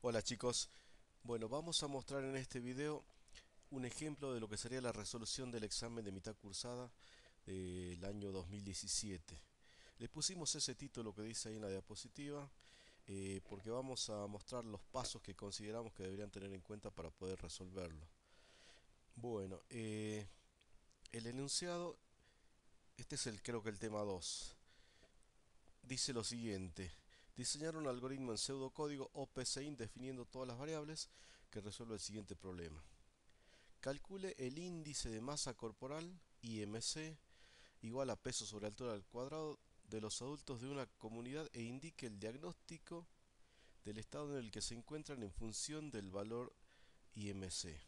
Hola chicos, bueno, vamos a mostrar en este video un ejemplo de lo que sería la resolución del examen de mitad cursada del año 2017. Le pusimos ese título que dice ahí en la diapositiva porque vamos a mostrar los pasos que consideramos que deberían tener en cuenta para poder resolverlo. Bueno, el enunciado, este es creo que el tema 2. Dice lo siguiente: diseñar un algoritmo en pseudocódigo o PSIN definiendo todas las variables que resuelve el siguiente problema. Calcule el índice de masa corporal, IMC, igual a peso sobre altura al cuadrado de los adultos de una comunidad e indique el diagnóstico del estado en el que se encuentran en función del valor IMC.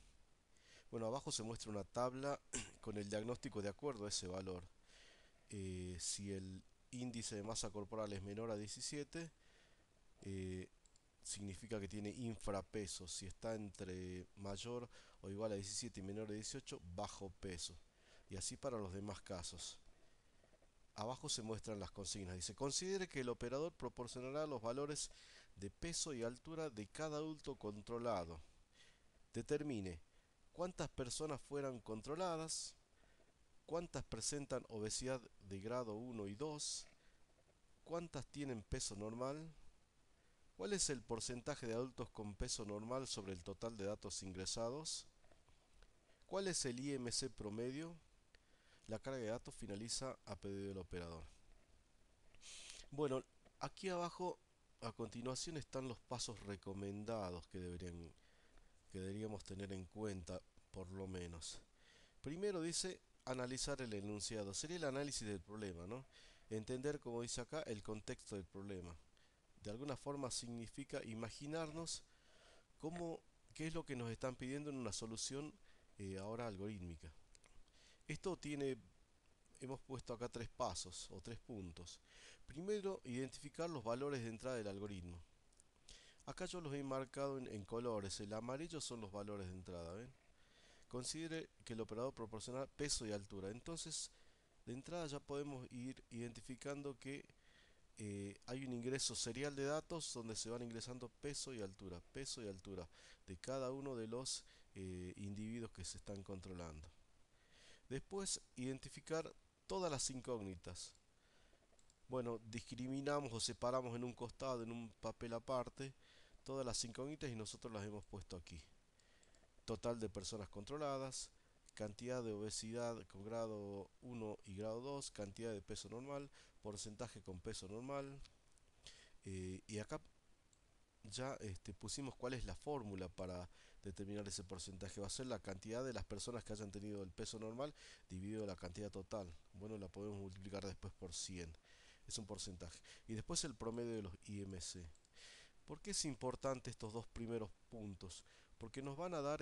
Bueno, abajo se muestra una tabla con el diagnóstico de acuerdo a ese valor. Si el índice de masa corporal es menor a 17, eh, significa que tiene infrapeso. Si está entre mayor o igual a 17 y menor a 18, bajo peso. Y así para los demás casos. Abajo se muestran las consignas. Dice: considere que el operador proporcionará los valores de peso y altura de cada adulto controlado. Determine cuántas personas fueran controladas, cuántas presentan obesidad de grado 1 y 2, cuántas tienen peso normal, cuál es el porcentaje de adultos con peso normal sobre el total de datos ingresados, cuál es el IMC promedio. La carga de datos finaliza a pedido del operador. Bueno, aquí abajo a continuación están los pasos recomendados que deberíamos tener en cuenta, por lo menos. Primero dice analizar el enunciado. Sería el análisis del problema, ¿no? Entender, como dice acá, el contexto del problema. De alguna forma significa imaginarnos cómo, qué es lo que nos están pidiendo en una solución ahora algorítmica. Esto tiene, hemos puesto acá tres pasos o tres puntos. Primero, identificar los valores de entrada del algoritmo. Acá yo los he marcado en colores. El amarillo son los valores de entrada, ¿ven? Considere que el operador proporciona peso y altura. Entonces, de entrada ya podemos ir identificando que hay un ingreso serial de datos donde se van ingresando peso y altura de cada uno de los individuos que se están controlando. Después, identificar todas las incógnitas. Bueno, discriminamos o separamos en un costado, en un papel aparte, todas las incógnitas y nosotros las hemos puesto aquí. Total de personas controladas, cantidad de obesidad con grado 1 y grado 2, cantidad de peso normal, porcentaje con peso normal. Y acá ya pusimos cuál es la fórmula para determinar ese porcentaje. Va a ser la cantidad de las personas que hayan tenido el peso normal dividido la cantidad total. Bueno, la podemos multiplicar después por 100. Es un porcentaje. Y después el promedio de los IMC. ¿Por qué es importante estos dos primeros puntos? Porque nos van a dar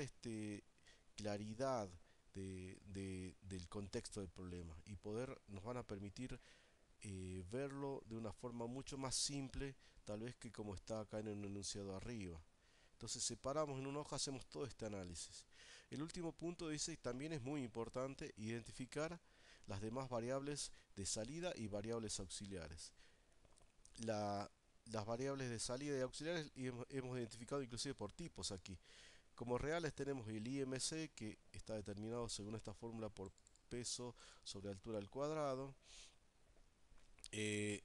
claridad del contexto del problema y nos van a permitir verlo de una forma mucho más simple, tal vez que como está acá en el enunciado arriba. Entonces separamos en una hoja, hacemos todo este análisis. El último punto dice: también es muy importante identificar las demás variables de salida y variables auxiliares. La, las variables de salida y auxiliares hemos identificado inclusive por tipos aquí. Como reales tenemos el IMC, que está determinado según esta fórmula por peso sobre altura al cuadrado. Eh,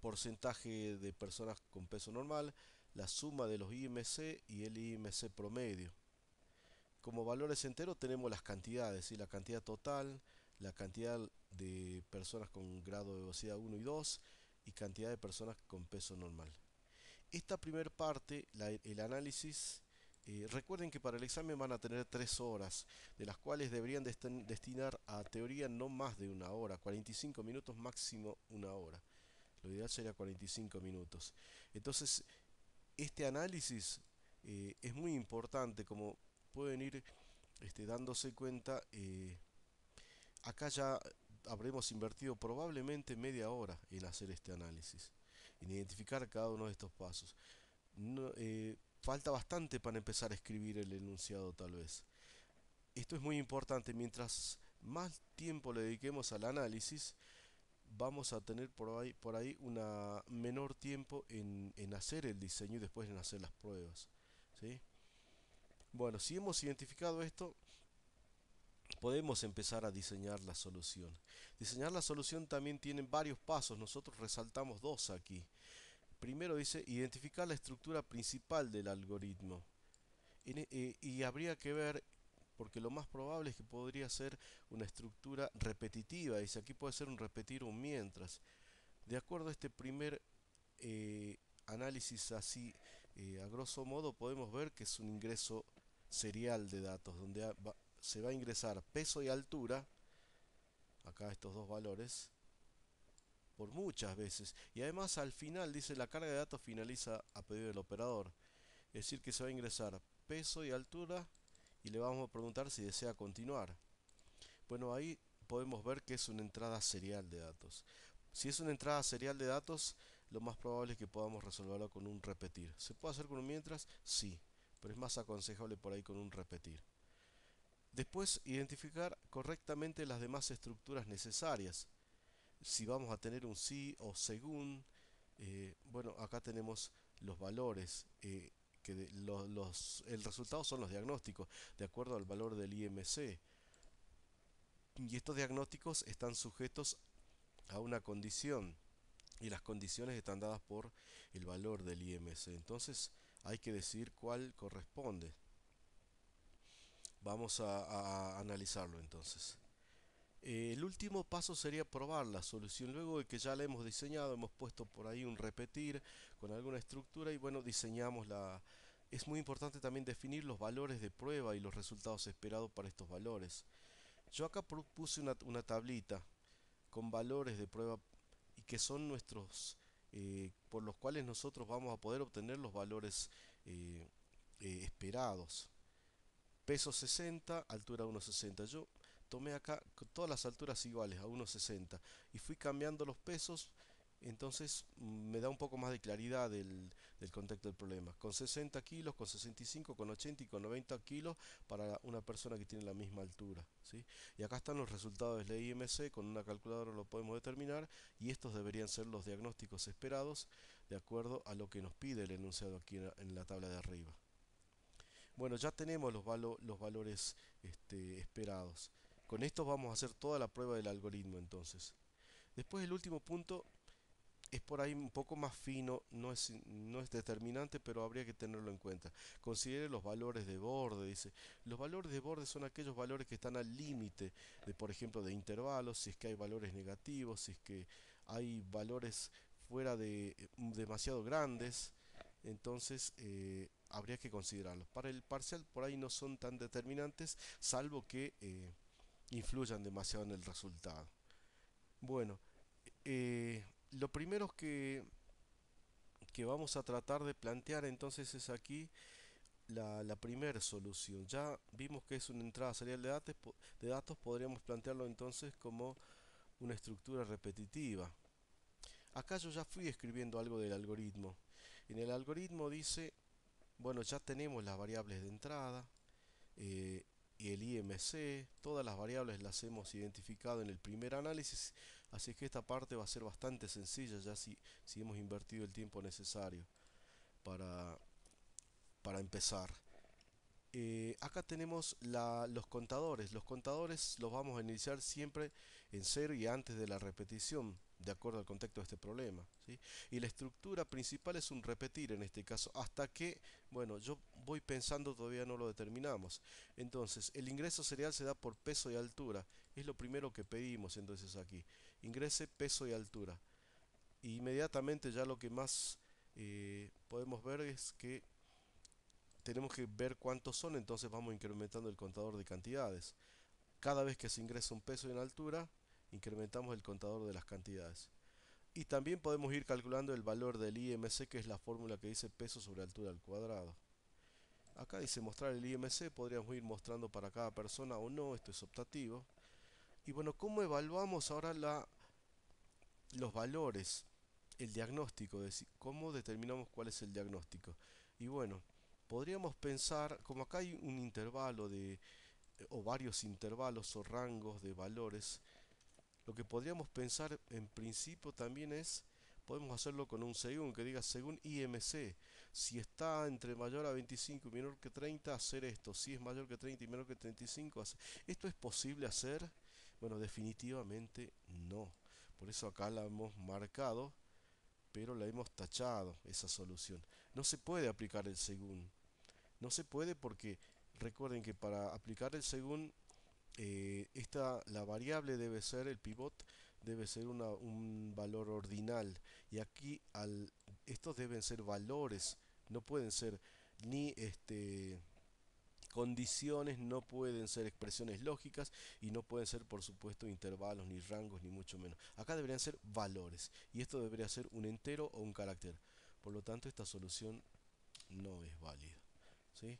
Porcentaje de personas con peso normal, la suma de los IMC y el IMC promedio. Como valores enteros tenemos las cantidades, ¿sí? La cantidad total, la cantidad de personas con grado de obesidad 1 y 2 y cantidad de personas con peso normal. Esta primera parte, el análisis, recuerden que para el examen van a tener 3 horas, de las cuales deberían destinar a teoría no más de una hora, 45 minutos máximo una hora. Lo ideal sería 45 minutos. Entonces, este análisis es muy importante, como pueden ir dándose cuenta. Acá ya habremos invertido probablemente media hora en hacer este análisis, en identificar cada uno de estos pasos. No, falta bastante para empezar a escribir el enunciado tal vez. Esto es muy importante. Mientras más tiempo le dediquemos al análisis, vamos a tener por ahí una menor tiempo en hacer el diseño y después en hacer las pruebas, ¿sí? Bueno, si hemos identificado esto, podemos empezar a diseñar la solución. Diseñar la solución también tiene varios pasos, nosotros resaltamos dos aquí. Primero dice identificar la estructura principal del algoritmo. Y habría que ver, porque lo más probable es que podría ser una estructura repetitiva. Dice aquí puede ser un repetir un mientras. De acuerdo a este primer eh, análisis así, a grosso modo podemos ver que es un ingreso serial de datos, donde se va a ingresar peso y altura, acá estos dos valores, por muchas veces. Y además al final dice la carga de datos finaliza a pedido del operador. Es decir, que se va a ingresar peso y altura y le vamos a preguntar si desea continuar. Bueno, ahí podemos ver que es una entrada serial de datos. Si es una entrada serial de datos, lo más probable es que podamos resolverlo con un repetir. ¿Se puede hacer con un mientras? Sí, pero es más aconsejable por ahí con un repetir. Después, identificar correctamente las demás estructuras necesarias. Si vamos a tener un sí o según, bueno, acá tenemos los valores, el resultado son los diagnósticos, de acuerdo al valor del IMC. Y estos diagnósticos están sujetos a una condición y las condiciones están dadas por el valor del IMC. Entonces hay que decidir cuál corresponde. Vamos a analizarlo entonces. El último paso sería probar la solución. Luego de que ya la hemos diseñado, hemos puesto por ahí un repetir con alguna estructura y bueno, diseñamos la... Es muy importante también definir los valores de prueba y los resultados esperados para estos valores. Yo acá puse una tablita con valores de prueba y que son nuestros, por los cuales nosotros vamos a poder obtener los valores eh, esperados. Peso 60, altura 1,60. Yo tomé acá todas las alturas iguales a 1,60 y fui cambiando los pesos, entonces me da un poco más de claridad del contexto del problema. Con 60 kilos, con 65, con 80 y con 90 kilos para una persona que tiene la misma altura, ¿sí? Y acá están los resultados de la IMC, con una calculadora lo podemos determinar y estos deberían ser los diagnósticos esperados de acuerdo a lo que nos pide el enunciado aquí en la tabla de arriba. Bueno, ya tenemos los valores esperados. Con esto vamos a hacer toda la prueba del algoritmo entonces. Después el último punto es por ahí un poco más fino, no es determinante, pero habría que tenerlo en cuenta. Considere los valores de borde, dice. Los valores de borde son aquellos valores que están al límite de, por ejemplo, de intervalos, si es que hay valores negativos, si es que hay valores fuera de demasiado grandes, entonces habría que considerarlos. Para el parcial por ahí no son tan determinantes, salvo que influyan demasiado en el resultado. Bueno, lo primero que vamos a tratar de plantear entonces es aquí la primera solución. Ya vimos que es una entrada serial de datos, podríamos plantearlo entonces como una estructura repetitiva. Acá yo ya fui escribiendo algo del algoritmo. En el algoritmo dice, bueno, ya tenemos las variables de entrada eh, y el IMC, todas las variables las hemos identificado en el primer análisis, así que esta parte va a ser bastante sencilla ya si hemos invertido el tiempo necesario para, para empezar. Acá tenemos los contadores. Los contadores los vamos a iniciar siempre en cero y antes de la repetición, de acuerdo al contexto de este problema, ¿sí? Y la estructura principal es un repetir en este caso, hasta que, bueno, yo voy pensando, todavía no lo determinamos. Entonces, el ingreso serial se da por peso y altura. Es lo primero que pedimos entonces aquí. Ingrese peso y altura. Y inmediatamente ya lo que más podemos ver es que tenemos que ver cuántos son, entonces vamos incrementando el contador de cantidades. Cada vez que se ingresa un peso en altura, incrementamos el contador de las cantidades. Y también podemos ir calculando el valor del IMC, que es la fórmula que dice peso sobre altura al cuadrado. Acá dice mostrar el IMC, podríamos ir mostrando para cada persona o no, esto es optativo. Y bueno, ¿cómo evaluamos ahora los valores? El diagnóstico, es decir, ¿cómo determinamos cuál es el diagnóstico? Y bueno, podríamos pensar, como acá hay un intervalo o varios intervalos o rangos de valores, Lo que podríamos pensar en principio también es, podemos hacerlo con un según, que diga según IMC. Si está entre mayor a 25 y menor que 30, hacer esto. Si es mayor que 30 y menor que 35, hacer. ¿Esto es posible hacer? Bueno, definitivamente no. Por eso acá la hemos marcado, pero la hemos tachado, esa solución. No se puede aplicar el según. No se puede porque recuerden que para aplicar el según la variable debe ser, el pivot debe ser un valor ordinal. Y aquí estos deben ser valores, no pueden ser ni condiciones, no pueden ser expresiones lógicas y no pueden ser por supuesto intervalos, ni rangos, ni mucho menos. Acá deberían ser valores y esto debería ser un entero o un carácter. Por lo tanto, esta solución no es válida. ¿Sí?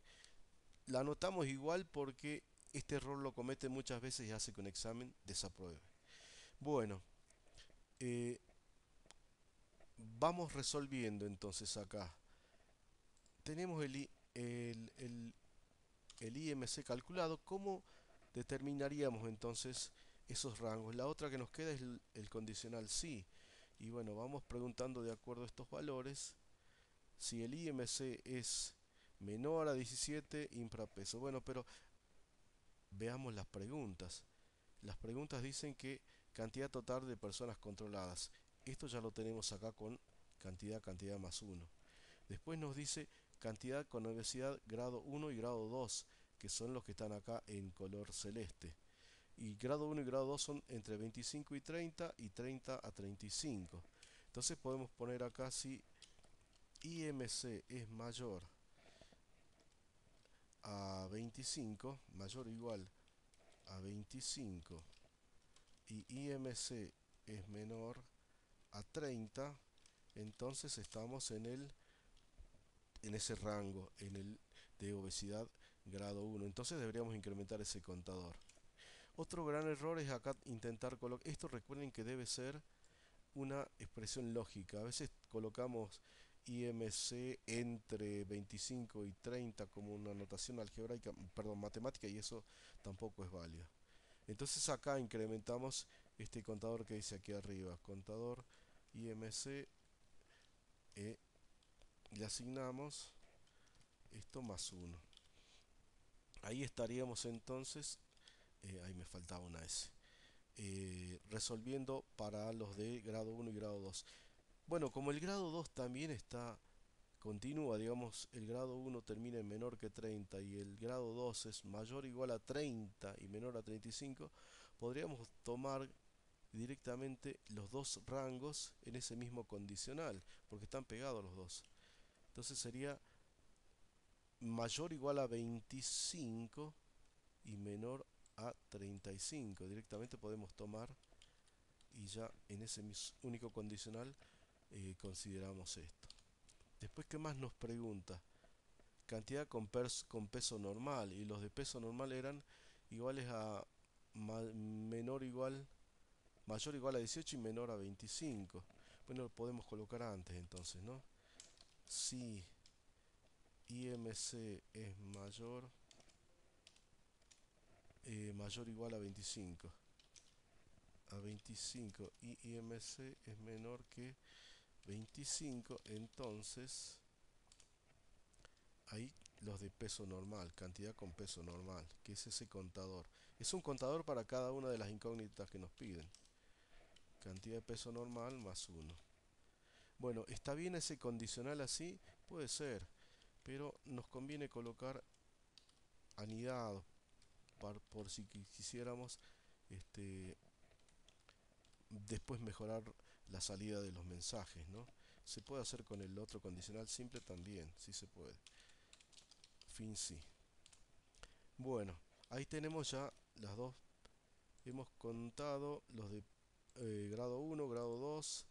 La anotamos igual porque este error lo comete muchas veces y hace que un examen desapruebe. Bueno, eh, vamos resolviendo entonces acá. Tenemos el IMC calculado. ¿Cómo determinaríamos entonces esos rangos? La otra que nos queda es el condicional sí. Y bueno, vamos preguntando de acuerdo a estos valores. Si el IMC es menor a 17, infrapeso. Bueno, pero veamos las preguntas. Las preguntas dicen que cantidad total de personas controladas. Esto ya lo tenemos acá con cantidad más uno. Después nos dice cantidad con obesidad grado 1 y grado 2, que son los que están acá en color celeste. Y grado 1 y grado 2 son entre 25 y 30 a 35. Entonces podemos poner acá si IMC es mayor a 25, mayor o igual a 25, y IMC es menor a 30, entonces estamos en ese rango, en el de obesidad grado 1. Entonces deberíamos incrementar ese contador. Otro gran error es acá intentar colocar, esto recuerden que debe ser una expresión lógica. A veces colocamos IMC entre 25 y 30 como una notación algebraica, perdón, matemática, y eso tampoco es válido. Entonces acá incrementamos este contador que dice aquí arriba, contador IMC, le asignamos esto más 1. Ahí estaríamos entonces, ahí me faltaba una S, resolviendo para los de grado 1 y grado 2. Bueno, como el grado 2 también continúa, digamos, el grado 1 termina en menor que 30 y el grado 2 es mayor o igual a 30 y menor a 35, podríamos tomar directamente los dos rangos en ese mismo condicional, porque están pegados los dos. Entonces sería mayor o igual a 25 y menor a 35. Directamente podemos tomar y ya en ese único condicional consideramos esto. Después, ¿qué más nos pregunta? Cantidad con peso normal, y los de peso normal eran iguales a menor igual, mayor o igual a 18 y menor a 25. Bueno, lo podemos colocar antes entonces, ¿no? Si IMC es mayor o igual a 25, y IMC es menor que 25, entonces ahí los de peso normal, cantidad con peso normal, que es ese contador. Es un contador para cada una de las incógnitas que nos piden. Cantidad de peso normal más 1. Bueno, ¿está bien ese condicional así? Puede ser, pero nos conviene colocar anidado por si quisiéramos este, después mejorar la salida de los mensajes, ¿no? Se puede hacer con el otro condicional simple también, sí se puede. Fin sí. Bueno, ahí tenemos ya las dos. Hemos contado los de grado 1, grado 2,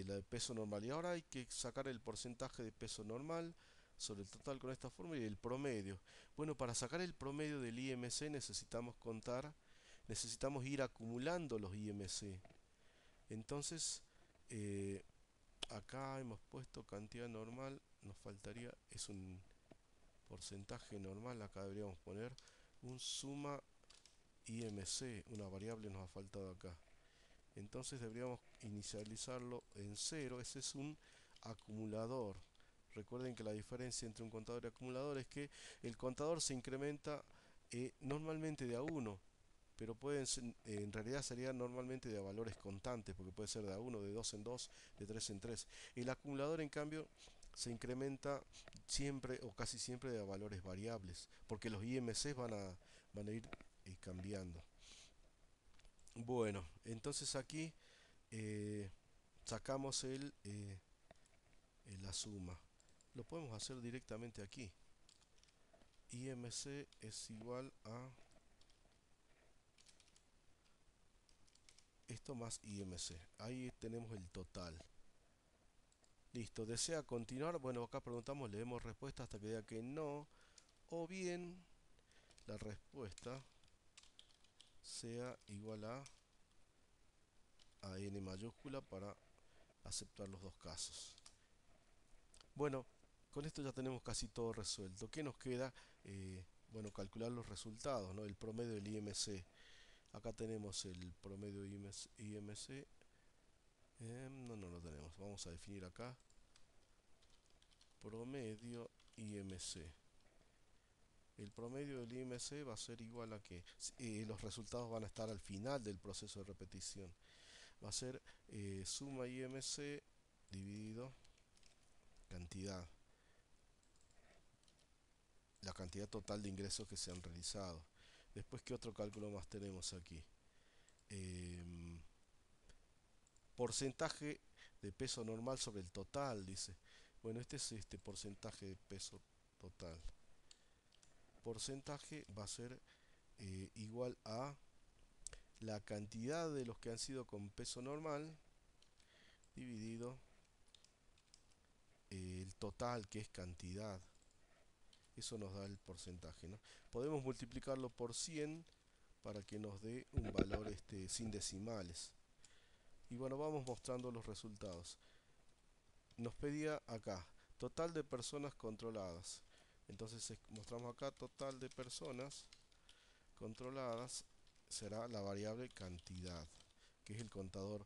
la de peso normal. Y ahora hay que sacar el porcentaje de peso normal sobre el total con esta fórmula y el promedio. Bueno, para sacar el promedio del IMC necesitamos ir acumulando los IMC. Entonces, eh, acá hemos puesto cantidad normal, nos faltaría, es un porcentaje normal, acá deberíamos poner un suma IMC, una variable nos ha faltado acá. Entonces deberíamos inicializarlo en 0. Ese es un acumulador. Recuerden que la diferencia entre un contador y acumulador es que el contador se incrementa normalmente de a 1, pero en realidad sería normalmente de a valores constantes, porque puede ser de a 1, de 2 en 2, de 3 en 3. El acumulador, en cambio, se incrementa siempre o casi siempre de a valores variables, porque los IMCs van a ir cambiando. Bueno, entonces aquí eh, sacamos la suma. Lo podemos hacer directamente aquí. IMC es igual a esto más IMC. Ahí tenemos el total. Listo, ¿desea continuar? Bueno, acá preguntamos, leemos respuesta hasta que diga que no. O bien la respuesta sea igual a n mayúscula para aceptar los dos casos. Bueno, con esto ya tenemos casi todo resuelto. ¿Qué nos queda? Bueno, calcular los resultados, ¿no? El promedio del IMC. Acá tenemos el promedio IMC. No lo tenemos. Vamos a definir acá. Promedio IMC. El promedio del IMC va a ser igual a que los resultados van a estar al final del proceso de repetición. Va a ser suma IMC dividido cantidad. La cantidad total de ingresos que se han realizado. Después, ¿qué otro cálculo más tenemos aquí? Porcentaje de peso normal sobre el total, dice. Bueno, este es este porcentaje de peso total. Porcentaje va a ser igual a la cantidad de los que han sido con peso normal dividido el total, que es cantidad. Eso nos da el porcentaje, ¿no? Podemos multiplicarlo por 100 para que nos dé un valor sin decimales. Y bueno, vamos mostrando los resultados. Nos pedía acá total de personas controladas. Entonces mostramos acá total de personas controladas será la variable cantidad, que es el contador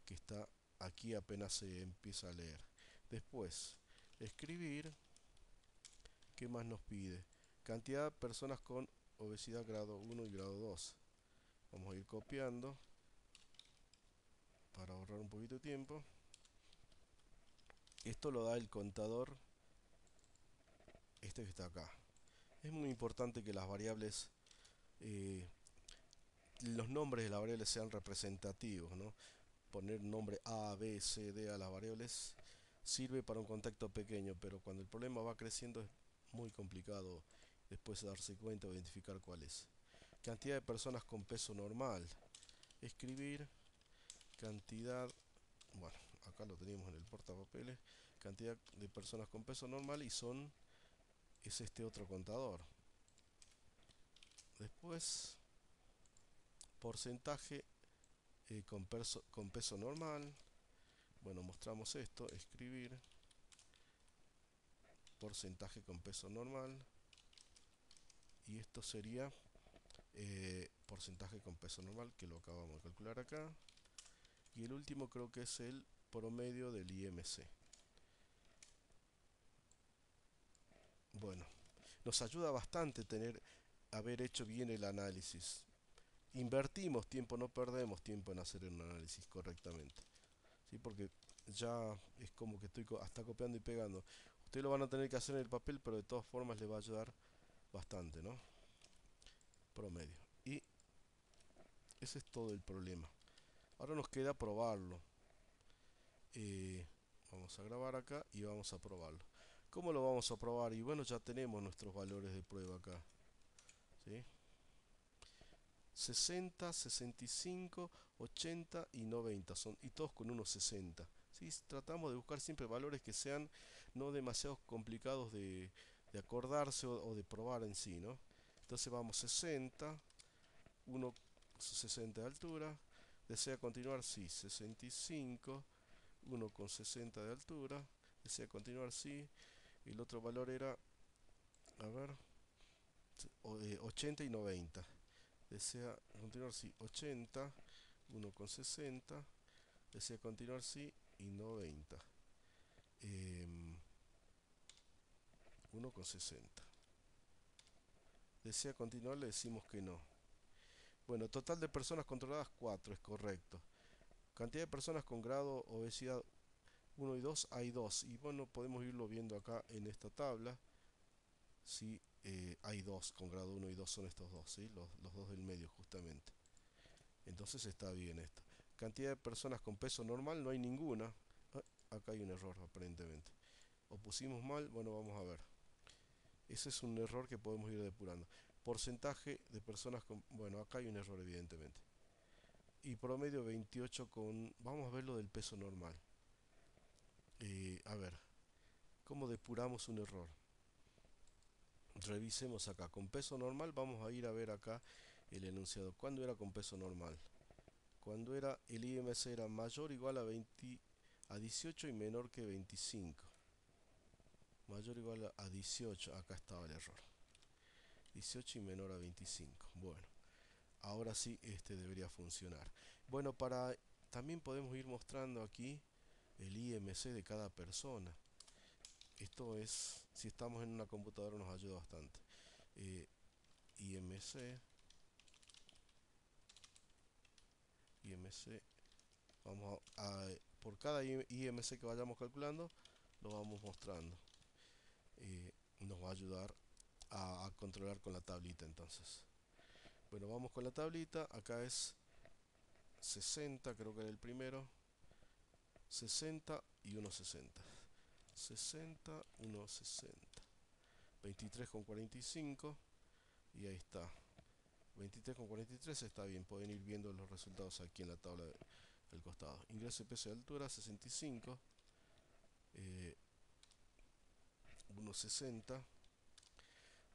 que está aquí apenas se empieza a leer. Después, escribir, ¿qué más nos pide? Cantidad de personas con obesidad grado 1 y grado 2. Vamos a ir copiando para ahorrar un poquito de tiempo. Esto lo da el contador, este que está acá. Es muy importante que las variables, los nombres de las variables sean representativos, ¿no? Poner nombre A, B, C, D a las variables sirve para un contexto pequeño, pero cuando el problema va creciendo es muy complicado después darse cuenta o identificar cuál es. Cantidad de personas con peso normal. Escribir cantidad, bueno, acá lo teníamos en el portapapeles, cantidad de personas con peso normal y es este otro contador. Después, porcentaje con peso normal. Bueno, mostramos esto, escribir porcentaje con peso normal. Y esto sería porcentaje con peso normal, que lo acabamos de calcular acá. Y el último creo que es el promedio del IMC. Bueno, nos ayuda bastante haber hecho bien el análisis. Invertimos tiempo, no perdemos tiempo en hacer un análisis correctamente. ¿Sí? Porque ya es como que estoy hasta copiando y pegando. Ustedes lo van a tener que hacer en el papel, pero de todas formas les va a ayudar bastante, ¿no? Promedio. Y ese es todo el problema. Ahora nos queda probarlo. Vamos a grabar acá y vamos a probarlo. ¿Cómo lo vamos a probar? Y bueno, ya tenemos nuestros valores de prueba acá. ¿Sí? 60, 65, 80 y 90 y todos con unos 60. ¿Sí? Tratamos de buscar siempre valores que sean no demasiado complicados de acordarse o de probar en sí, ¿no? Entonces vamos 60, 1,60 de altura. ¿Desea continuar? Sí. 65, 1,60 de altura. ¿Desea continuar? Sí. El otro valor era, a ver, 80 y 90. Desea continuar sí 80, 1,60. Desea continuar sí y 90. 1,60. Desea continuar, le decimos que no. Bueno, total de personas controladas 4, es correcto. Cantidad de personas con grado obesidad 1 y 2, hay 2. Y bueno, podemos irlo viendo acá en esta tabla. Sí, hay 2 con grado 1 y 2 son estos dos, ¿sí? Los dos del medio justamente. Entonces está bien esto. Cantidad de personas con peso normal, no hay ninguna. Acá hay un error aparentemente. O pusimos mal, bueno, vamos a ver. Ese es un error que podemos ir depurando. Porcentaje de personas con... Bueno, acá hay un error evidentemente. Y promedio 28 con... Vamos a ver lo del peso normal. A ver, ¿cómo depuramos un error? Revisemos acá. Con peso normal vamos a ir a ver acá el enunciado. ¿Cuándo era con peso normal? Cuando era el IMC era mayor o igual a 18 y menor que 25. Mayor o igual a 18. Acá estaba el error. 18 y menor a 25. Bueno, ahora sí este debería funcionar. Bueno, también podemos ir mostrando aquí el IMC de cada persona. Esto es, si estamos en una computadora nos ayuda bastante. IMC, IMC, vamos por cada IMC que vayamos calculando, lo vamos mostrando. Nos va a ayudar a controlar con la tablita entonces. Bueno, vamos con la tablita, acá es 60, creo que era el primero, 60 y 1,60. 60, 1,60. 23,45 y ahí está. 23,43 está bien, pueden ir viendo los resultados aquí en la tabla del costado. Ingreso de peso de altura 65, 1,60.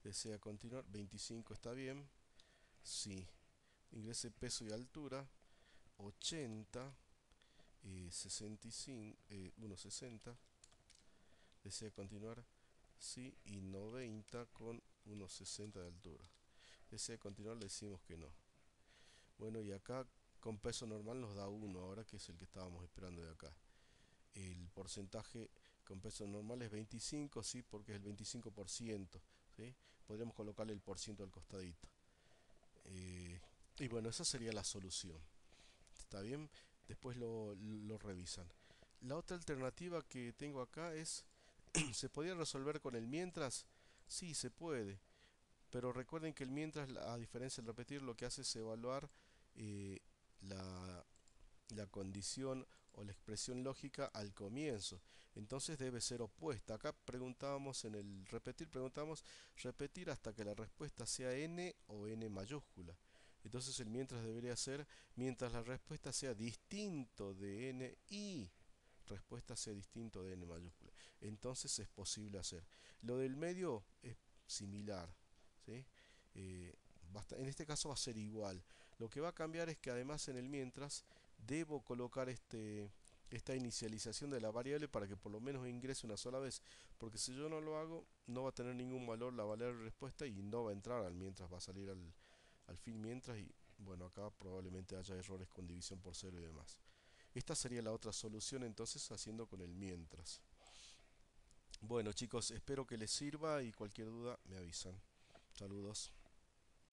Desea continuar, 25 está bien. Sí. Ingreso de peso y altura 80, 65, 1,60. Desea continuar, sí, y 90 con 1,60 de altura. Desea continuar, le decimos que no. Bueno, y acá con peso normal nos da 1, ahora que es el que estábamos esperando de acá. El porcentaje con peso normal es 25, sí, porque es el 25%, ¿sí? Podríamos colocarle el por ciento al costadito. Y bueno, esa sería la solución. ¿Está bien? Después lo revisan. La otra alternativa que tengo acá es, ¿se podía resolver con el mientras? Sí, se puede. Pero recuerden que el mientras, a diferencia del repetir, lo que hace es evaluar eh, la, la condición o la expresión lógica al comienzo. Entonces debe ser opuesta. Acá preguntábamos en el repetir, preguntamos repetir hasta que la respuesta sea n o n mayúscula. Entonces el mientras debería ser mientras la respuesta sea distinto de n y respuesta sea distinto de n mayúscula. Entonces es posible hacer. Lo del medio es similar, ¿sí? En este caso va a ser igual. Lo que va a cambiar es que además en el mientras debo colocar esta inicialización de la variable para que por lo menos ingrese una sola vez, porque si yo no lo hago no va a tener ningún valor la variable respuesta y no va a entrar al mientras, va a salir al fin mientras y bueno, acá probablemente haya errores con división por cero y demás. Esta sería la otra solución entonces haciendo con el mientras. Bueno chicos, espero que les sirva y cualquier duda me avisan. Saludos.